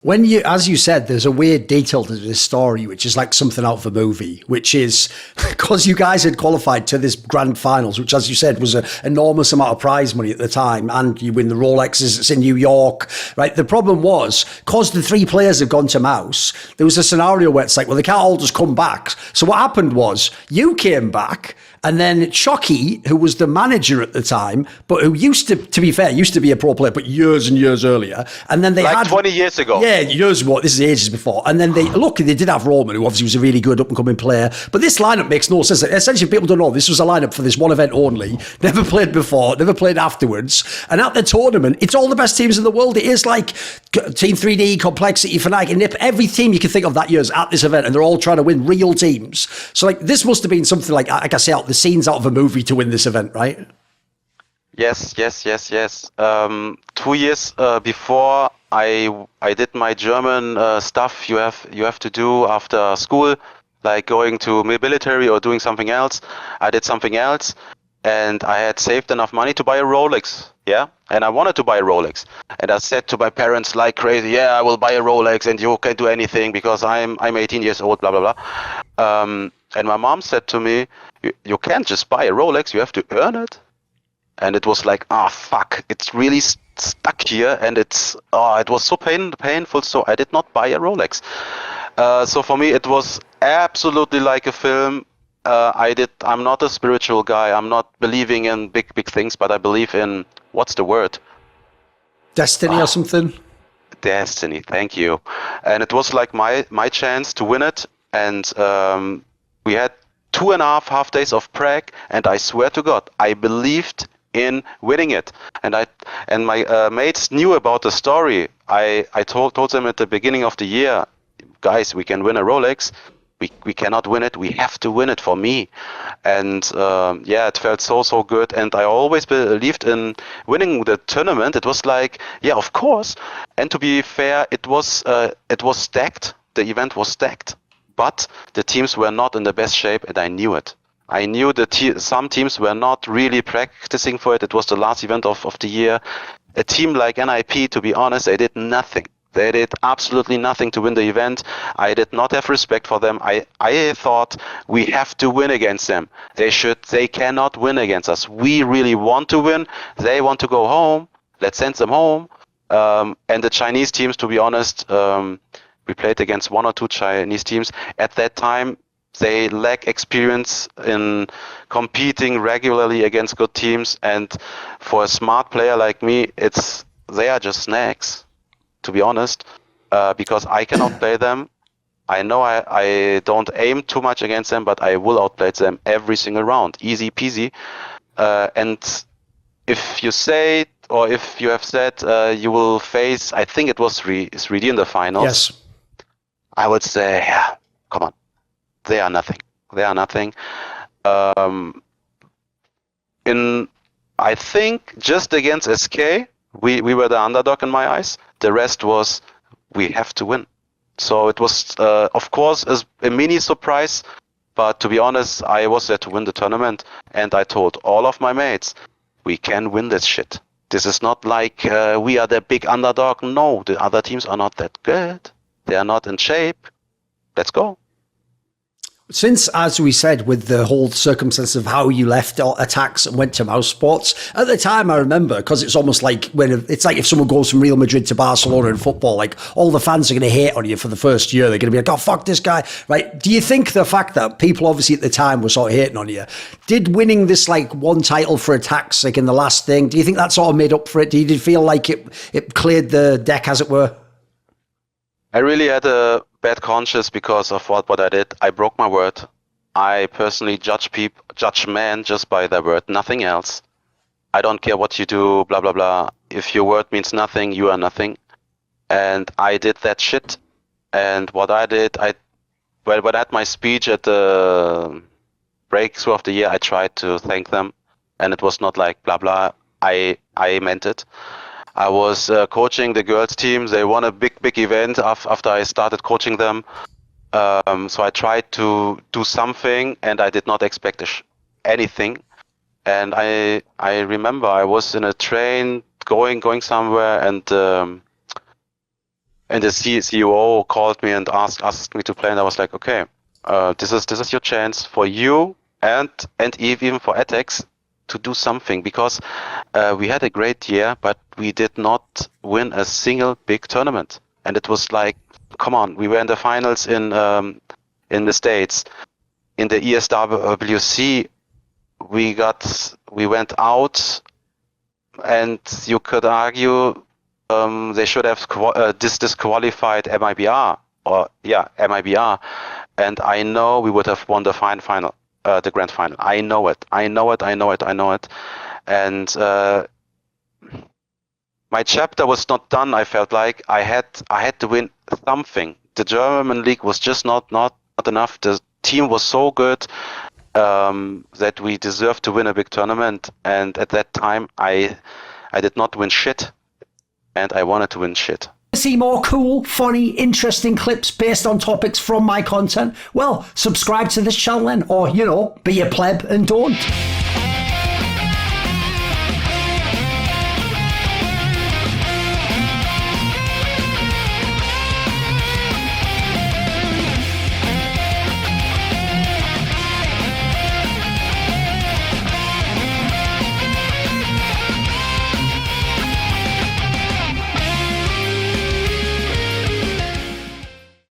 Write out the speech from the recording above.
When you, as you said, there's a weird detail to this story, which is like something out of a movie, which is because you guys had qualified to this grand finals, which, as you said, was an enormous amount of prize money at the time, and you win the Rolexes, it's in New York, right? The problem was, because the three players have gone to Mouse, there was a scenario where it's like, well, they can't all just come back. So what happened was, you came back, and then Shockey, who was the manager at the time, but who used to be fair, used to be a pro player, but years and years earlier. And then they like had 20 years ago. Yeah, years ago. This is ages before. And then they did have Roman, who obviously was a really good up and coming player. But this lineup makes no sense. Essentially, people don't know this was a lineup for this one event only. Never played before, never played afterwards. And at the tournament, it's all the best teams in the world. It is like Team 3D, Complexity, Fnatic, and Nip. Every team you can think of that year's at this event, and they're all trying to win real teams. So like this must have been something like I say, out the scenes out of a movie to win this event, right? Yes. 2 years before I did my German stuff you have to do after school, like going to military or doing something else. I did something else, and I had saved enough money to buy a Rolex. Yeah, and I wanted to buy a Rolex, and I said to my parents like crazy, yeah, I will buy a Rolex, and you can do anything because I'm 18 years old, blah blah blah. And my mom said to me, you can't just buy a Rolex, you have to earn it. And it was like, fuck, it's really stuck here, and it was so painful, so I did not buy a Rolex. So for me, it was absolutely like a film. I'm not a spiritual guy, I'm not believing in big things, but I believe in, what's the word? Destiny or something? Destiny, thank you. And it was like my chance to win it, and we had 2.5 half days of practice, and I swear to God, I believed in winning it, and my mates knew about the story. I told them at the beginning of the year, guys, we can win a Rolex. We cannot win it. We have to win it for me. And it felt so good. And I always believed in winning the tournament. It was like, yeah, of course. And to be fair, it was stacked. The event was stacked, but the teams were not in the best shape, and I knew it. I knew that some teams were not really practicing for it. It was the last event of the year. A team like NIP, to be honest, they did nothing. They did absolutely nothing to win the event. I did not have respect for them. I thought we have to win against them. They cannot win against us. We really want to win. They want to go home. Let's send them home. And the Chinese teams, to be honest, we played against 1 or 2 Chinese teams. At that time, they lack experience in competing regularly against good teams, and for a smart player like me, they are just snacks, to be honest, because I cannot play them. I know I don't aim too much against them, but I will outplay them every single round, easy peasy. And if you say, or if you have said you will face, I think it was 3D in the finals. Yes. I would say, yeah, come on. They are nothing. I think just against SK, we were the underdog in my eyes. The rest was, we have to win. So it was, of course, a mini surprise. But to be honest, I was there to win the tournament. And I told all of my mates, we can win this shit. This is not like we are the big underdog. No, the other teams are not that good. They are not in shape. Let's go. Since, as we said, with the whole circumstance of how you left aTTaX and went to Mouse Sports, at the time I remember, because it's almost like it's like if someone goes from Real Madrid to Barcelona in football, like all the fans are going to hate on you for the first year. They're going to be like, oh, fuck this guy, right? Do you think the fact that people obviously at the time were sort of hating on you, did winning this like one title for aTTaX, like in the last thing, do you think that sort of made up for it? Did you feel like it cleared the deck, as it were? I really had a bad conscience because of what I did. I broke my word. I personally judge men just by their word, nothing else. I don't care what you do, blah, blah, blah. If your word means nothing, you are nothing. And I did that shit. And what I did, when I had my speech at the breakthrough of the year, I tried to thank them. And it was not like blah, blah. I meant it. I was coaching the girls team. They won a big event after I started coaching them. So I tried to do something, and I did not expect anything. And I remember I was in a train going somewhere, and And the CEO called me and asked me to play, and I was like, okay, this is your chance for you and even for aTTaX to do something, because we had a great year, but we did not win a single big tournament. And it was like, come on, we were in the finals in the States. In the ESWC, we went out, and you could argue they should have disqualified MIBR, MIBR, and I know we would have won the final, the grand final. I know it, and my chapter was not done. I felt like I had to win something. The German league was just not enough. The team was so good that we deserved to win a big tournament, and at that time I did not win shit. And I wanted to win shit. See more cool, funny, interesting clips based on topics from my content? Well, subscribe to this channel then, or, be a pleb and don't.